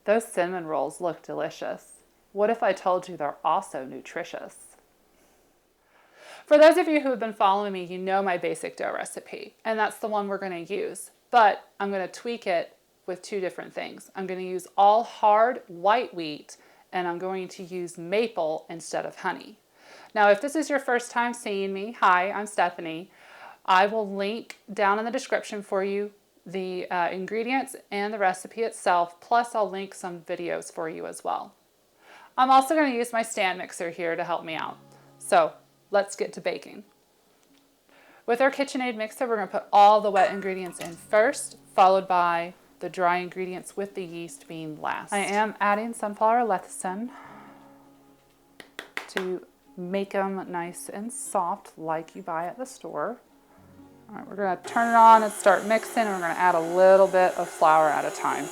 Those cinnamon rolls look delicious. What if I told you they're also nutritious? For those of you who have been following me, you know my basic dough recipe, and that's the one we're going to use. But I'm going to tweak it with two different things. I'm going to use all hard white wheat, and I'm going to use maple instead of honey. Now, if this is your first time seeing me, hi, I'm Stephanie. I will link down in the description for you the ingredients and the recipe itself, plus I'll link some videos for you as well. I'm also going to use my stand mixer here to help me out. So let's get to baking. With our KitchenAid mixer, we're going to put all the wet ingredients in first, followed by the dry ingredients with the yeast being last. I am adding sunflower lecithin to make them nice and soft like you buy at the store. All right, we're going to turn it on and start mixing, and we're going to add a little bit of flour at a time.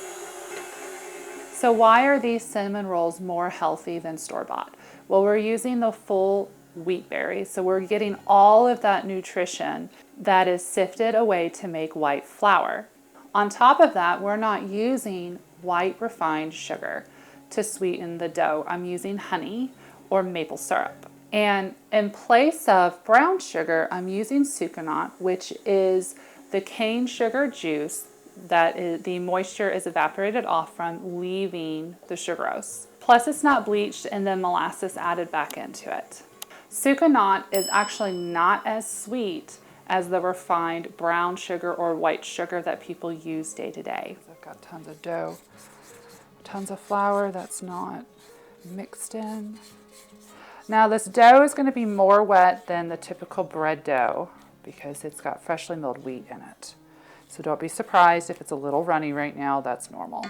So why are these cinnamon rolls more healthy than store-bought? Well, we're using the full wheat berries, so we're getting all of that nutrition that is sifted away to make white flour. On top of that, we're not using white refined sugar to sweeten the dough. I'm using honey or maple syrup. And in place of brown sugar, I'm using sucanat, which is the cane sugar juice that the moisture is evaporated off from, leaving the sucrose. Plus it's not bleached and then molasses added back into it. Sucanat is actually not as sweet as the refined brown sugar or white sugar that people use day to day. I've got tons of dough, tons of flour that's not mixed in. Now this dough is going to be more wet than the typical bread dough because it's got freshly milled wheat in it. So don't be surprised if it's a little runny right now, that's normal.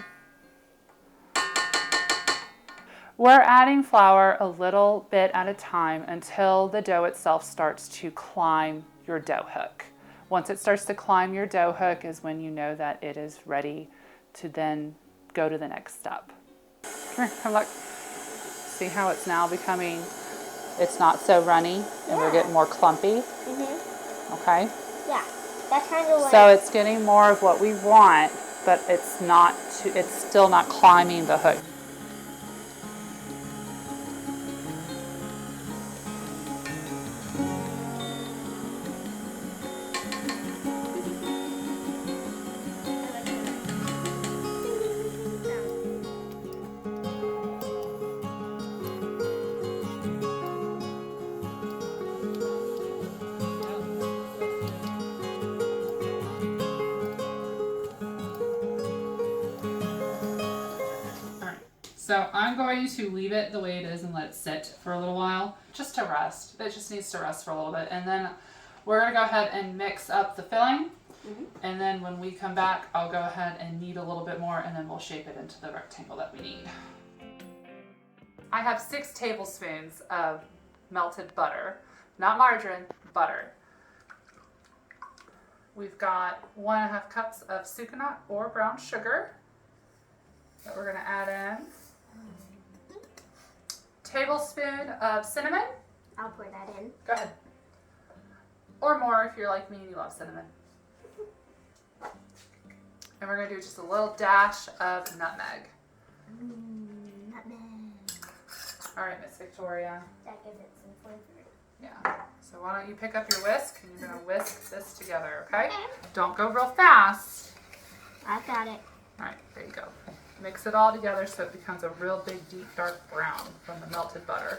We're adding flour a little bit at a time until the dough itself starts to climb your dough hook. Once it starts to climb your dough hook is when you know that it is ready to then go to the next step. Come here, come look. See how it's now becoming, it's not so runny and we're getting more clumpy? Okay? Yeah, that's kind of like... So it's getting more of what we want, but it's not, it's still not climbing the hook. So I'm going to leave it the way it is and let it sit for a little while, just to rest. It just needs to rest for a little bit. And then we're gonna go ahead and mix up the filling. And then when we come back, I'll go ahead and knead a little bit more and then we'll shape it into the rectangle that we need. I have 6 tablespoons of melted butter, not margarine, butter. We've got 1.5 cups of sucanat or brown sugar that we're gonna add in. Tablespoon of cinnamon. I'll pour that in. Go ahead. Or more if you're like me and you love cinnamon. And we're going to do just a little dash of nutmeg. Nutmeg. All right, Miss Victoria. That gives it some flavor. Yeah. So why don't you pick up your whisk and you're going to whisk this together, okay? Don't go real fast. I've got it. All right, there you go. Mix it all together so it becomes a real big, deep, dark brown from the melted butter.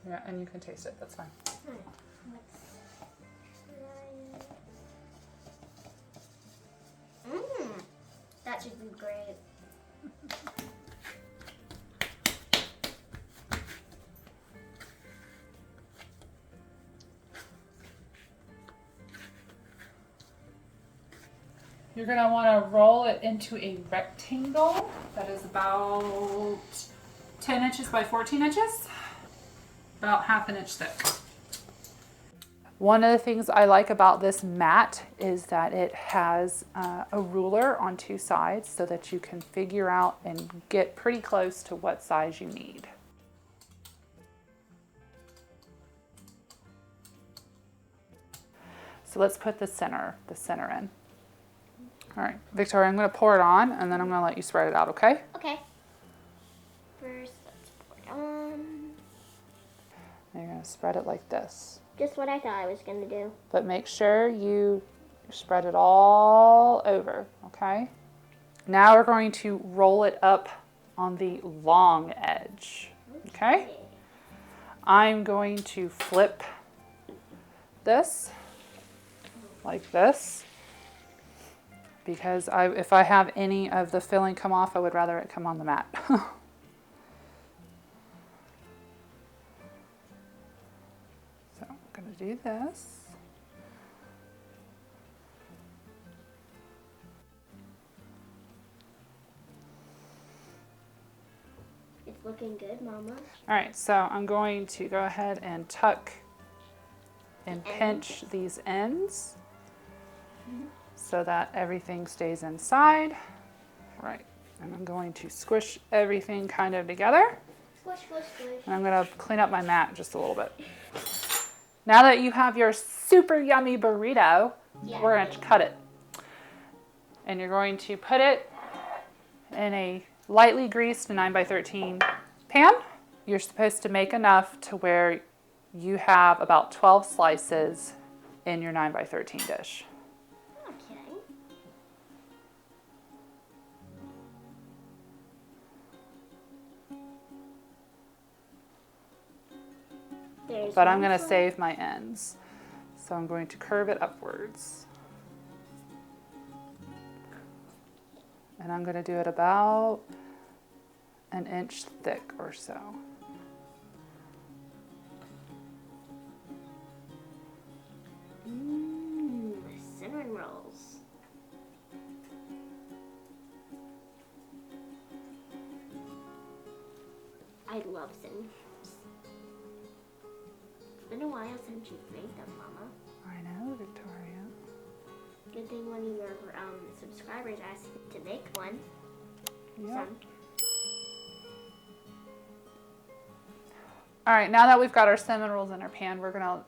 Yeah, and you can taste it, that's fine. That should be great. You're going to want to roll it into a rectangle that is about 10 inches by 14 inches, about 1/2 inch thick. One of the things I like about this mat is that it has a ruler on 2 sides so that you can figure out and get pretty close to what size you need. So let's put the center in. All right, Victoria, I'm gonna pour it on and then I'm gonna let you spread it out, okay? Okay. First, let's pour it on. And you're gonna spread it like this. Just what I thought I was gonna do. But make sure you spread it all over, okay? Now we're going to roll it up on the long edge, okay? I'm going to flip this like this because if I have any of the filling come off, I would rather it come on the mat. So I'm going to do this. It's looking good, Mama. All right, so I'm going to go ahead and tuck and pinch these ends so that everything stays inside. Right, and I'm going to squish everything kind of together. Squish, squish, squish. And I'm gonna clean up my mat just a little bit. Now that you have your super yummy burrito, we're gonna cut it. And you're going to put it in a lightly greased 9x13 pan. You're supposed to make enough to where you have about 12 slices in your 9x13 dish. Okay. But I'm going to save my ends. So I'm going to curve it upwards. And I'm going to do it about an inch thick or so. Cinnamon rolls. I love cinnamon rolls. It's been a while since you've made them, Mama. I know, Victoria. Good thing one of your subscribers asked you to make one. Yep. All right, now that we've got our cinnamon rolls in our pan, we're gonna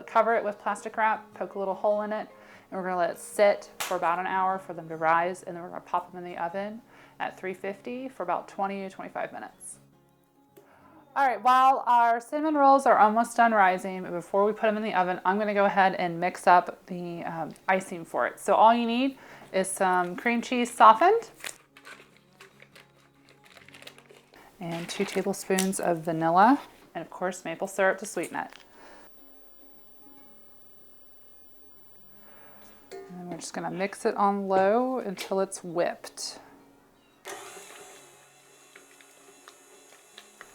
cover it with plastic wrap, poke a little hole in it, and we're gonna let it sit for about an hour for them to rise, and then we're gonna pop them in the oven at 350 for about 20 to 25 minutes. All right, while our cinnamon rolls are almost done rising, before we put them in the oven, I'm gonna go ahead and mix up the icing for it. So all you need is some cream cheese softened and 2 tablespoons of vanilla, and of course maple syrup to sweeten it. And we're just gonna mix it on low until it's whipped.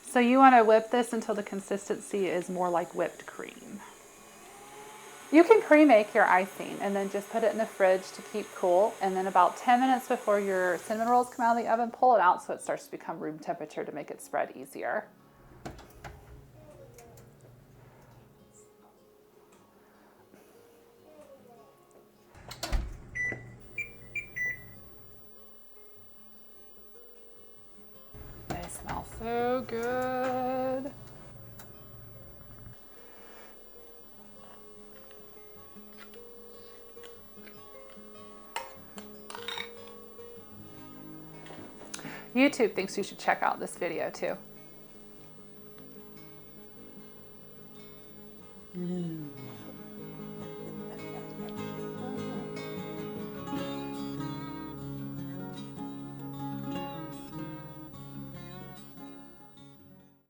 So you wanna whip this until the consistency is more like whipped cream. You can pre-make your icing and then just put it in the fridge to keep cool, and then about 10 minutes before your cinnamon rolls come out of the oven, pull it out so it starts to become room temperature to make it spread easier. They smell so good. YouTube thinks you should check out this video too.